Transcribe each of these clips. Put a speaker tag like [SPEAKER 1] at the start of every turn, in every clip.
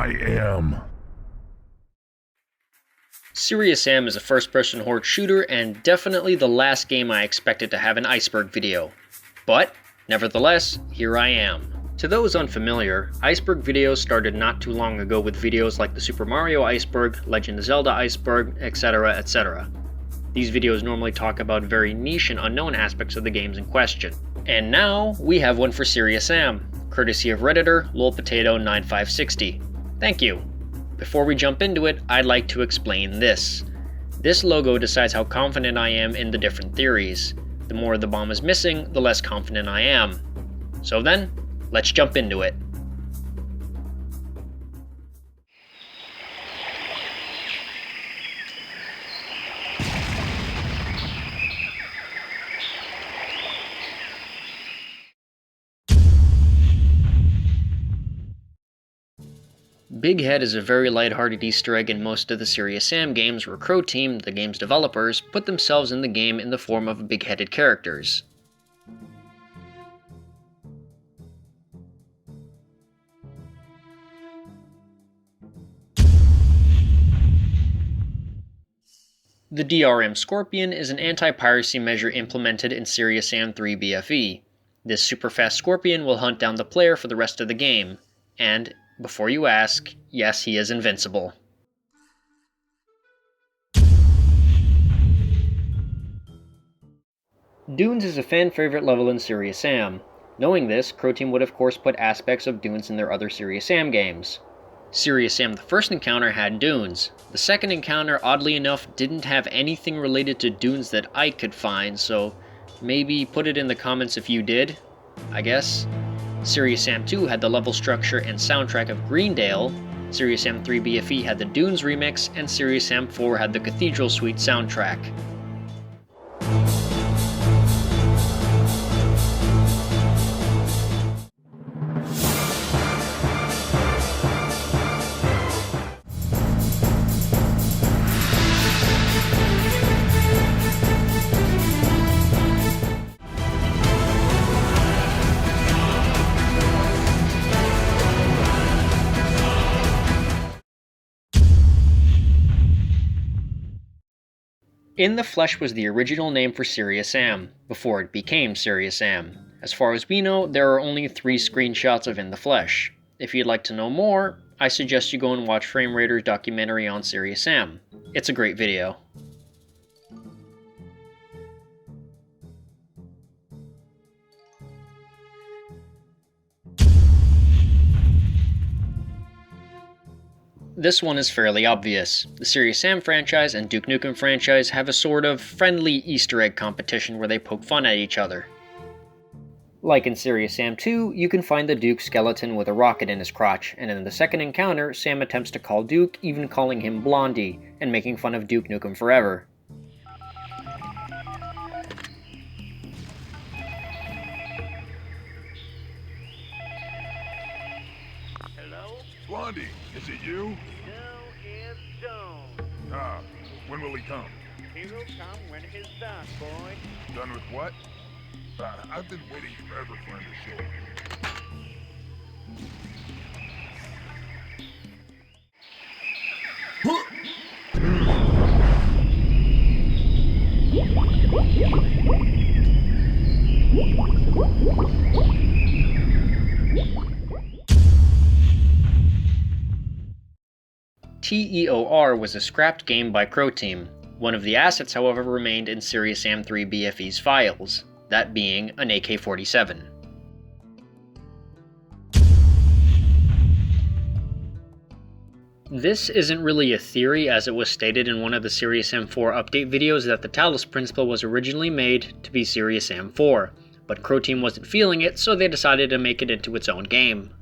[SPEAKER 1] I am.
[SPEAKER 2] Serious Sam is a first-person horde shooter and definitely the last game I expected to have an Iceberg video. But, nevertheless, here I am. To those unfamiliar, Iceberg videos started not too long ago with videos like the Super Mario Iceberg, Legend of Zelda Iceberg, etc, etc. These videos normally talk about very niche and unknown aspects of the games in question. And now, we have one for Serious Sam, courtesy of Redditor LolPotato9560. Thank you. Before we jump into it, I'd like to explain this. This logo decides how confident I am in the different theories. The more the bomb is missing, the less confident I am. So then, let's jump into it. Bighead is a very lighthearted Easter egg in most of the Serious Sam games where Crow Team, the game's developers, put themselves in the game in the form of big-headed characters. The DRM Scorpion is an anti-piracy measure implemented in Serious Sam 3 BFE. This super-fast Scorpion will hunt down the player for the rest of the game, and before you ask, yes, he is invincible. Dunes is a fan-favorite level in Serious Sam. Knowing this, Crow Team would of course put aspects of Dunes in their other Serious Sam games. Serious Sam the first encounter had Dunes. The second encounter, oddly enough, didn't have anything related to Dunes that I could find, so maybe put it in the comments if you did, I guess. Serious Sam 2 had the level structure and soundtrack of Greendale, Serious Sam 3 BFE had the Dunes remix, and Serious Sam 4 had the Cathedral Suite soundtrack. In the Flesh was the original name for Serious Sam, before it became Serious Sam. As far as we know, there are only 3 screenshots of In the Flesh. If you'd like to know more, I suggest you go and watch Frame Raider's documentary on Serious Sam. It's a great video. This one is fairly obvious. The Serious Sam franchise and Duke Nukem franchise have a sort of friendly Easter egg competition where they poke fun at each other. Like in Serious Sam 2, you can find the Duke skeleton with a rocket in his crotch, and in the second encounter, Sam attempts to call Duke, even calling him Blondie, and making fun of Duke Nukem Forever.
[SPEAKER 1] Hello? Blondie, is it you? Ah, when will he come?
[SPEAKER 3] He will come when it is done, boy.
[SPEAKER 1] Done with what? I've been waiting forever for him to show up.
[SPEAKER 2] TEOR was a scrapped game by Crow Team. One of the assets, however, remained in Serious Sam 3 BFE's files, that being an AK-47. This isn't really a theory, as it was stated in one of the Serious Sam 4 update videos that the Talos principle was originally made to be Serious Sam 4, but Crow Team wasn't feeling it, so they decided to make it into its own game.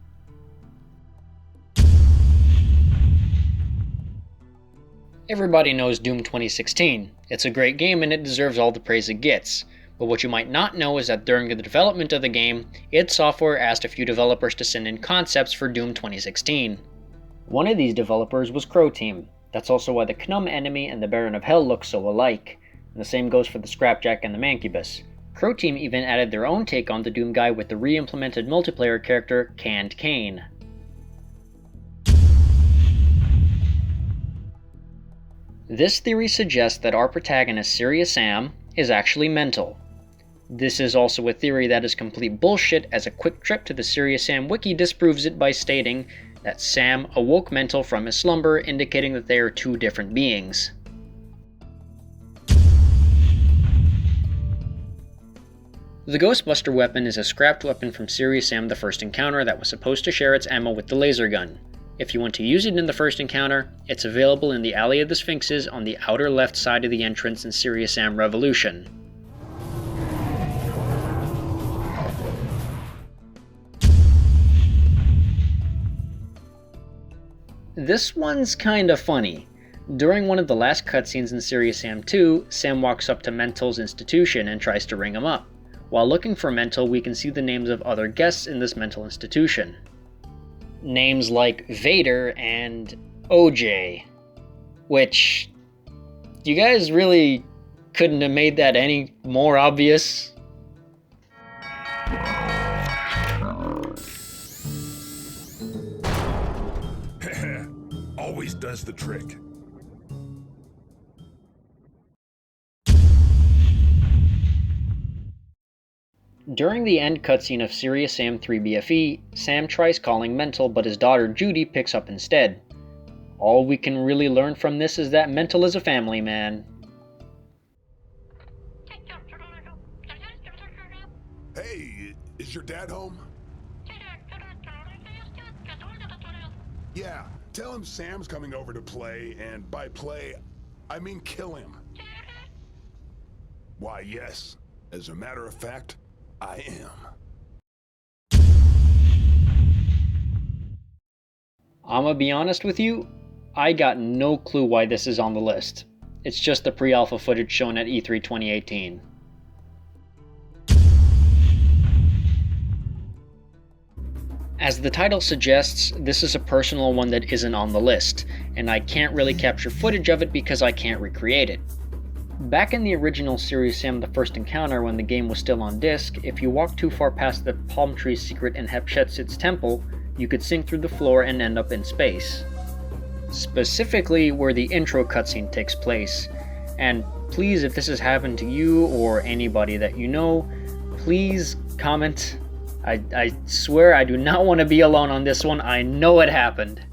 [SPEAKER 2] Everybody knows Doom 2016. It's a great game and it deserves all the praise it gets. But what you might not know is that during the development of the game, id Software asked a few developers to send in concepts for Doom 2016. One of these developers was Crow Team. That's also why the Knum enemy and the Baron of Hell look so alike. And the same goes for the Scrapjack and the Mancubus. Crow Team even added their own take on the Doom guy with the re-implemented multiplayer character Canned Cane. This theory suggests that our protagonist, Serious Sam, is actually mental. This is also a theory that is complete bullshit, as a quick trip to the Serious Sam wiki disproves it by stating that Sam awoke mental from his slumber, indicating that they are two different beings. The Ghostbuster weapon is a scrapped weapon from Serious Sam the First Encounter that was supposed to share its ammo with the laser gun. If you want to use it in the first encounter, it's available in the Alley of the Sphinxes on the outer left side of the entrance in Serious Sam Revolution. This one's kinda funny. During one of the last cutscenes in Serious Sam 2, Sam walks up to Mental's institution and tries to ring him up. While looking for Mental, we can see the names of other guests in this mental institution. Names like Vader and OJ. Which, you guys really couldn't have made that any more obvious?
[SPEAKER 1] Always does the trick.
[SPEAKER 2] During the end cutscene of Serious Sam 3 BFE, Sam tries calling Mental, but his daughter Judy picks up instead. All we can really learn from this is that Mental is a family man.
[SPEAKER 1] Hey, is your dad home? Yeah, tell him Sam's coming over to play, and by play, I mean kill him. Why, yes. As a matter of fact, I am.
[SPEAKER 2] I'ma be honest with you, I got no clue why this is on the list. It's just the pre-alpha footage shown at E3 2018. As the title suggests, this is a personal one that isn't on the list, and I can't really capture footage of it because I can't recreate it. Back in the original Serious Sam the First Encounter, when the game was still on disc, if you walked too far past the palm tree secret in Hatshepsut's temple, you could sink through the floor and end up in space. Specifically where the intro cutscene takes place. And please, if this has happened to you or anybody that you know, please comment. I swear I do not want to be alone on this one. I know it happened.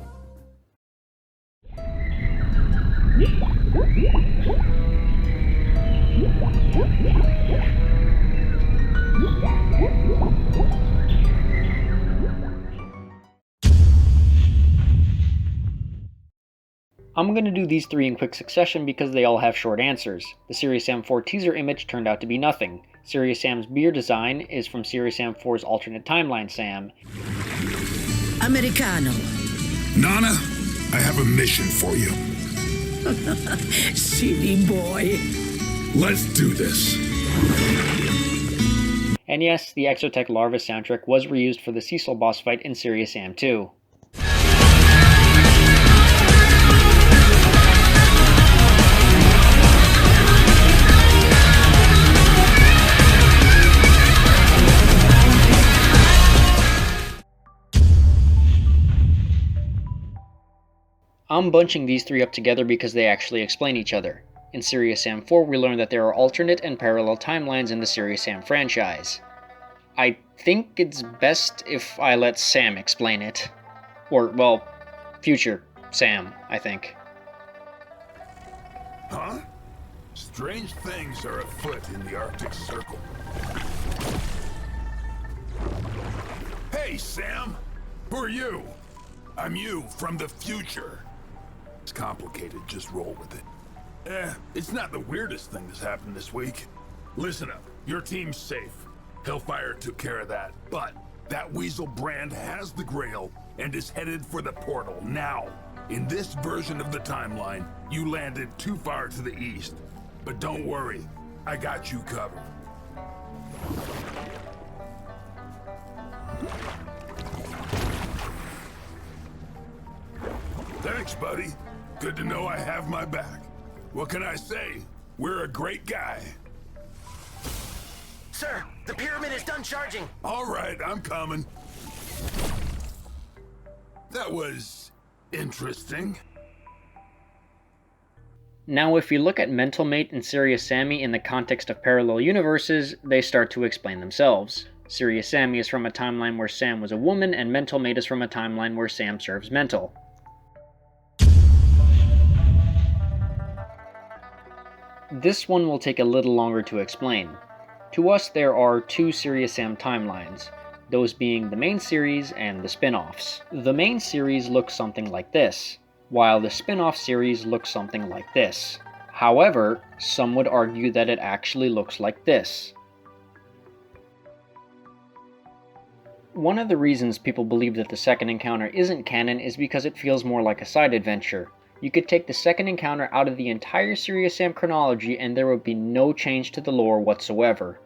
[SPEAKER 2] I'm going to do these three in quick succession because they all have short answers. The Serious Sam 4 teaser image turned out to be nothing. Serious Sam's beer design is from Serious Sam 4's alternate timeline Sam.
[SPEAKER 4] Americano.
[SPEAKER 1] Nana, I have a mission for you.
[SPEAKER 4] Silly boy.
[SPEAKER 1] Let's do this.
[SPEAKER 2] And yes, the Exotech Larva soundtrack was reused for the Cecil boss fight in Serious Sam 2. I'm bunching these three up together because they actually explain each other. In Serious Sam 4, we learn that there are alternate and parallel timelines in the Serious Sam franchise. I think it's best if I let Sam explain it. Or, well, future Sam, I think.
[SPEAKER 1] Huh? Strange things are afoot in the Arctic Circle. Hey, Sam! Who are you? I'm you from the future. It's complicated, just roll with it. It's not the weirdest thing that's happened this week. Listen up, your team's safe. Hellfire took care of that, but that Weasel Brand has the Grail and is headed for the portal now. In this version of the timeline, you landed too far to the east. But don't worry, I got you covered. Thanks, buddy. Good to know I have my back. What can I say? We're a great guy.
[SPEAKER 5] Sir, the pyramid is done charging.
[SPEAKER 1] All right, I'm coming. That was interesting.
[SPEAKER 2] Now if you look at Mental Mate and Serious Sammy in the context of parallel universes, they start to explain themselves. Serious Sammy is from a timeline where Sam was a woman, and Mental Mate is from a timeline where Sam serves Mental. This one will take a little longer to explain. To us, there are two Serious Sam timelines, those being the main series and the spin-offs. The main series looks something like this, while the spin-off series looks something like this. However, some would argue that it actually looks like this. One of the reasons people believe that the second encounter isn't canon is because it feels more like a side adventure. You could take the second encounter out of the entire Serious Sam chronology and there would be no change to the lore whatsoever.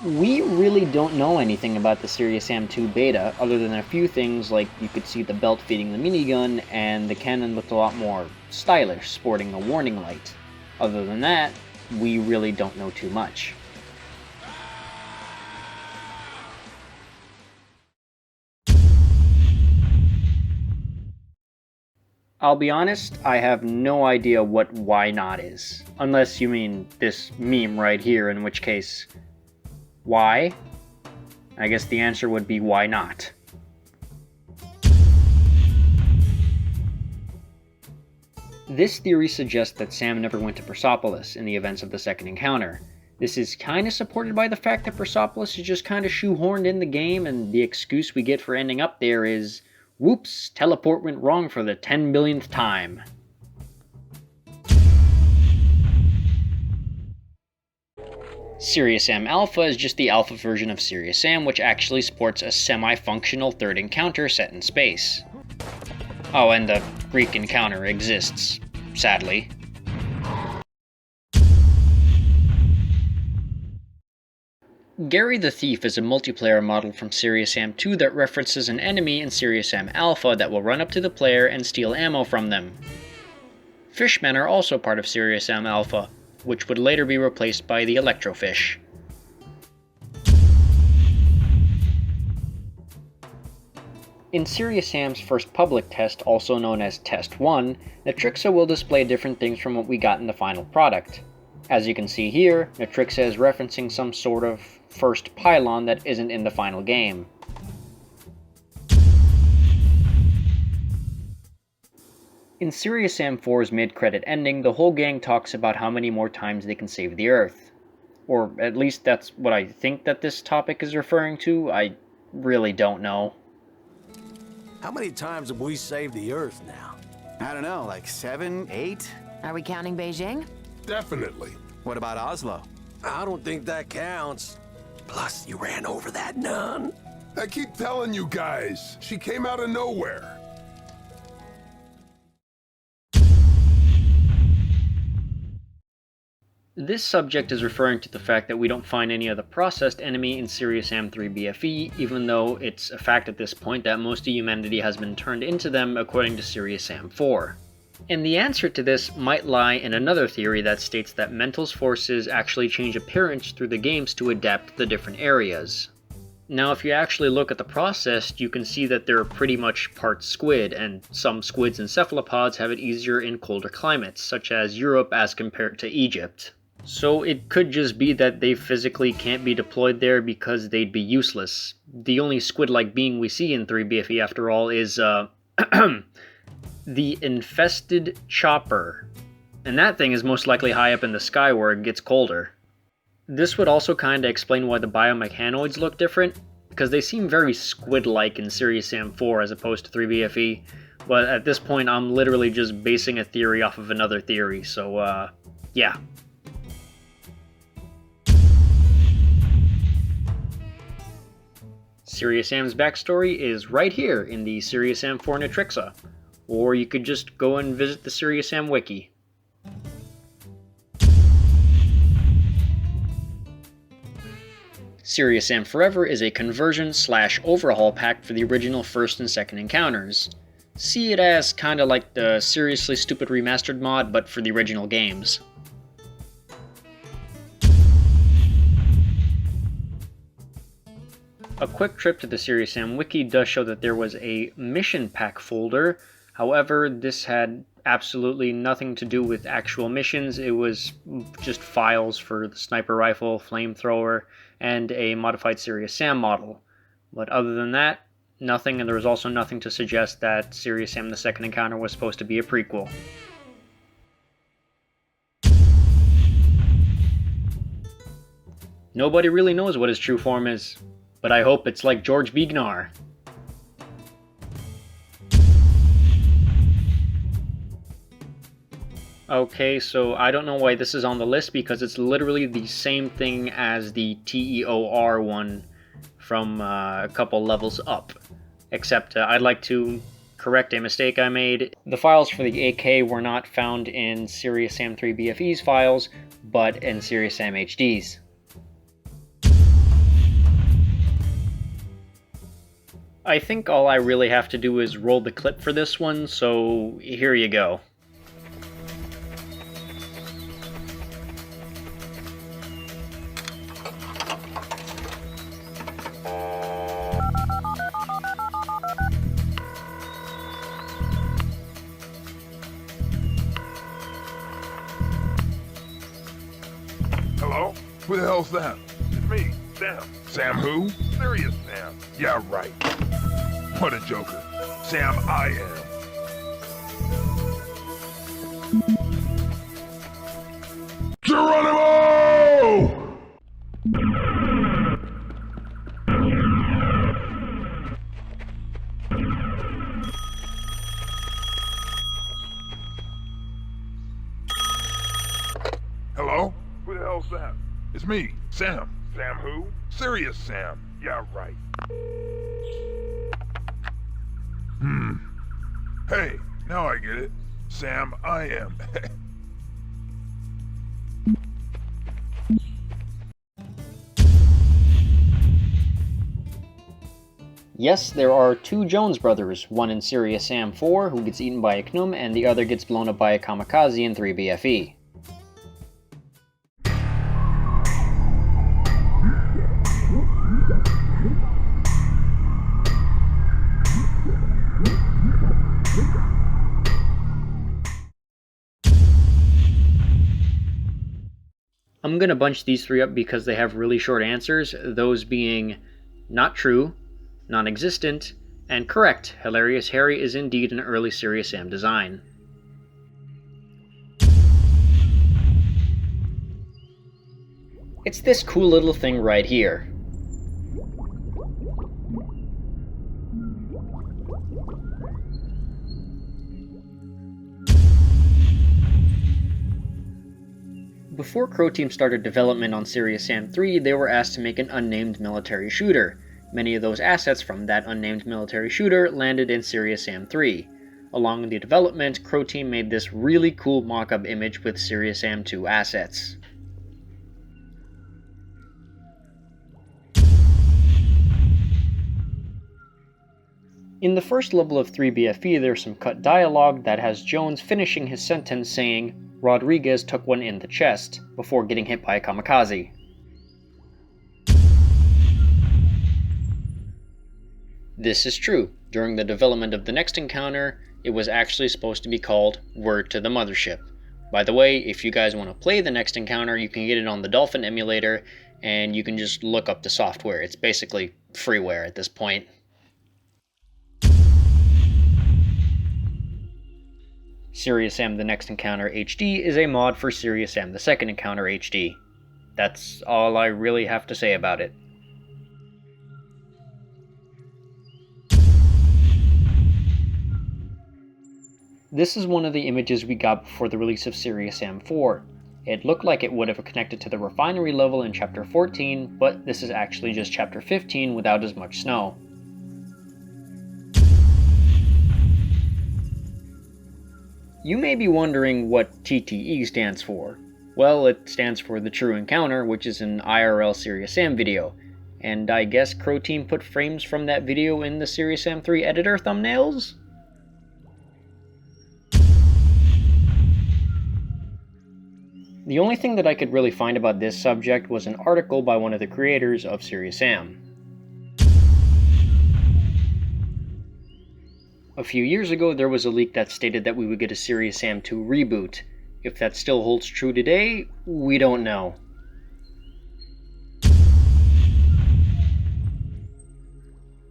[SPEAKER 2] We really don't know anything about the Serious Sam 2 beta, other than a few things like you could see the belt feeding the minigun, and the cannon looked a lot more stylish, sporting a warning light. Other than that, we really don't know too much. I'll be honest, I have no idea what why not is. Unless you mean this meme right here, in which case, why? I guess the answer would be why not. This theory suggests that Sam never went to Persopolis in the events of the second encounter. This is kinda supported by the fact that Persopolis is just kinda shoehorned in the game, and the excuse we get for ending up there is, whoops, teleport went wrong for the 10 billionth time. Serious Sam Alpha is just the alpha version of Serious Sam, which actually sports a semi-functional third encounter set in space. Oh, and the Greek encounter exists, sadly. Gary the Thief is a multiplayer model from Serious Sam 2 that references an enemy in Serious Sam Alpha that will run up to the player and steal ammo from them. Fishmen are also part of Serious Sam Alpha, which would later be replaced by the Electrofish. In Serious Sam's first public test, also known as Test 1, NETRICSA will display different things from what we got in the final product. As you can see here, NETRICSA is referencing some sort of first pylon that isn't in the final game. In Serious Sam 4's mid-credit ending, the whole gang talks about how many more times they can save the Earth. Or at least that's what I think that this topic is referring to. I really don't know.
[SPEAKER 4] How many times have we saved the Earth now?
[SPEAKER 6] I don't know, like 7, 8?
[SPEAKER 7] Are we counting Beijing?
[SPEAKER 1] Definitely.
[SPEAKER 6] What about Oslo?
[SPEAKER 4] I don't think that counts. Plus, you ran over that nun.
[SPEAKER 1] I keep telling you guys, she came out of nowhere.
[SPEAKER 2] This subject is referring to the fact that we don't find any other processed enemy in Serious Sam 3 BFE, even though it's a fact at this point that most of humanity has been turned into them according to Serious Sam 4. And the answer to this might lie in another theory that states that Mental's forces actually change appearance through the games to adapt to the different areas. Now if you actually look at the processed, you can see that they're pretty much part squid, and some squids and cephalopods have it easier in colder climates, such as Europe as compared to Egypt. So it could just be that they physically can't be deployed there because they'd be useless. The only squid-like being we see in 3BFE after all is, the infested chopper. And that thing is most likely high up in the sky where it gets colder. This would also kinda explain why the biomechanoids look different, because they seem very squid-like in Serious Sam 4 as opposed to 3BFE, but at this point I'm literally just basing a theory off of another theory, so yeah. Serious Sam's backstory is right here in the Serious Sam 4 NETRICSA, or you could just go and visit the Serious Sam wiki. Serious Sam Forever is a conversion/overhaul pack for the original first and second encounters. See it as kinda like the Seriously Stupid Remastered mod, but for the original games. A quick trip to the Serious Sam wiki does show that there was a mission pack folder. However, this had absolutely nothing to do with actual missions. It was just files for the sniper rifle, flamethrower, and a modified Serious Sam model. But other than that, nothing, and there was also nothing to suggest that Serious Sam the Second Encounter was supposed to be a prequel. Nobody really knows what his true form is, but I hope it's like George Bignar. Okay, so I don't know why this is on the list because it's literally the same thing as the TEOR one from a couple levels up. Except I'd like to correct a mistake I made. The files for the AK were not found in Serious Sam 3 BFE's files, but in Serious Sam HD's. I think all I really have to do is roll the clip for this one, so here you go.
[SPEAKER 1] Hello? Who the hell's that? It's me, Sam. Sam who? Serious Sam. Yeah, right. What a joker. Sam, I am. Geronimo! Hello? Who the hell's that? It's me, Sam. Sam who? Serious Sam. Yeah, right. Hey, now I get it. Sam, I am.
[SPEAKER 2] Yes, there are two Jones brothers, one in Serious Sam 4 who gets eaten by a Knum and the other gets blown up by a kamikaze in 3 BFE. I'm gonna bunch these three up because they have really short answers, those being not true, non-existent, and correct. Hilarious Harry is indeed an early Serious Sam design. It's this cool little thing right here. Before Crow Team started development on Serious Sam 3, they were asked to make an unnamed military shooter. Many of those assets from that unnamed military shooter landed in Serious Sam 3. Along with the development, Crow Team made this really cool mock-up image with Serious Sam 2 assets. In the first level of 3 BFE, there's some cut dialogue that has Jones finishing his sentence saying, "Rodriguez took one in the chest," before getting hit by a kamikaze. This is true. During the development of the next encounter, it was actually supposed to be called Word to the Mothership. By the way, if you guys want to play the next encounter, you can get it on the Dolphin emulator, and you can just look up the software. It's basically freeware at this point. Serious Sam the Next Encounter HD is a mod for Serious Sam the Second Encounter HD. That's all I really have to say about it. This is one of the images we got before the release of Serious Sam 4. It looked like it would have connected to the Refinery level in Chapter 14, but this is actually just Chapter 15 without as much snow. You may be wondering what TTE stands for. Well, it stands for The True Encounter, which is an IRL Serious Sam video, and I guess Crow Team put frames from that video in the Serious Sam 3 editor thumbnails? The only thing that I could really find about this subject was an article by one of the creators of Serious Sam. A few years ago, there was a leak that stated that we would get a Serious Sam 2 reboot. If that still holds true today, we don't know.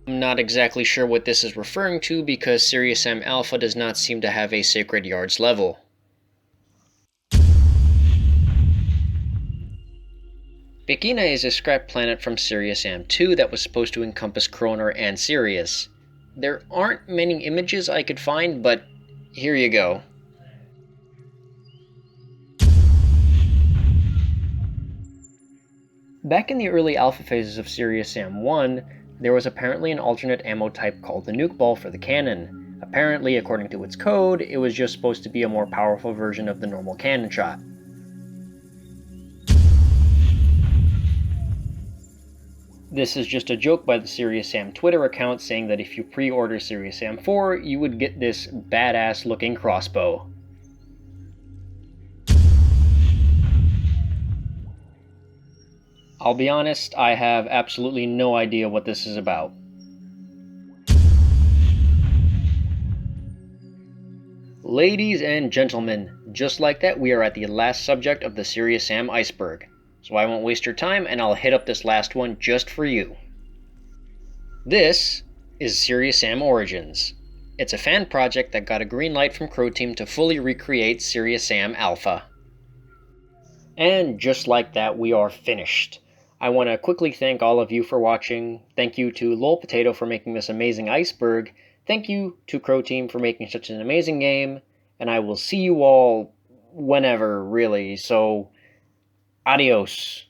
[SPEAKER 2] I'm not exactly sure what this is referring to because Serious Sam Alpha does not seem to have a Sacred Yards level. Pechina is a scrap planet from Serious Sam 2 that was supposed to encompass Kroner and Sirius. There aren't many images I could find, but here you go. Back in the early alpha phases of Serious Sam 1, there was apparently an alternate ammo type called the nuke ball for the cannon. Apparently, according to its code, it was just supposed to be a more powerful version of the normal cannon shot. This is just a joke by the Serious Sam Twitter account saying that if you pre-order Serious Sam 4, you would get this badass looking crossbow. I'll be honest, I have absolutely no idea what this is about. Ladies and gentlemen, just like that, we are at the last subject of the Serious Sam Iceberg. So I won't waste your time and I'll hit up this last one just for you. This is Serious Sam Origins. It's a fan project that got a green light from Crow Team to fully recreate Serious Sam Alpha. And just like that, we are finished. I want to quickly thank all of you for watching. Thank you to Lol Potato for making this amazing iceberg. Thank you to Crow Team for making such an amazing game. And I will see you all whenever, really. So, adios.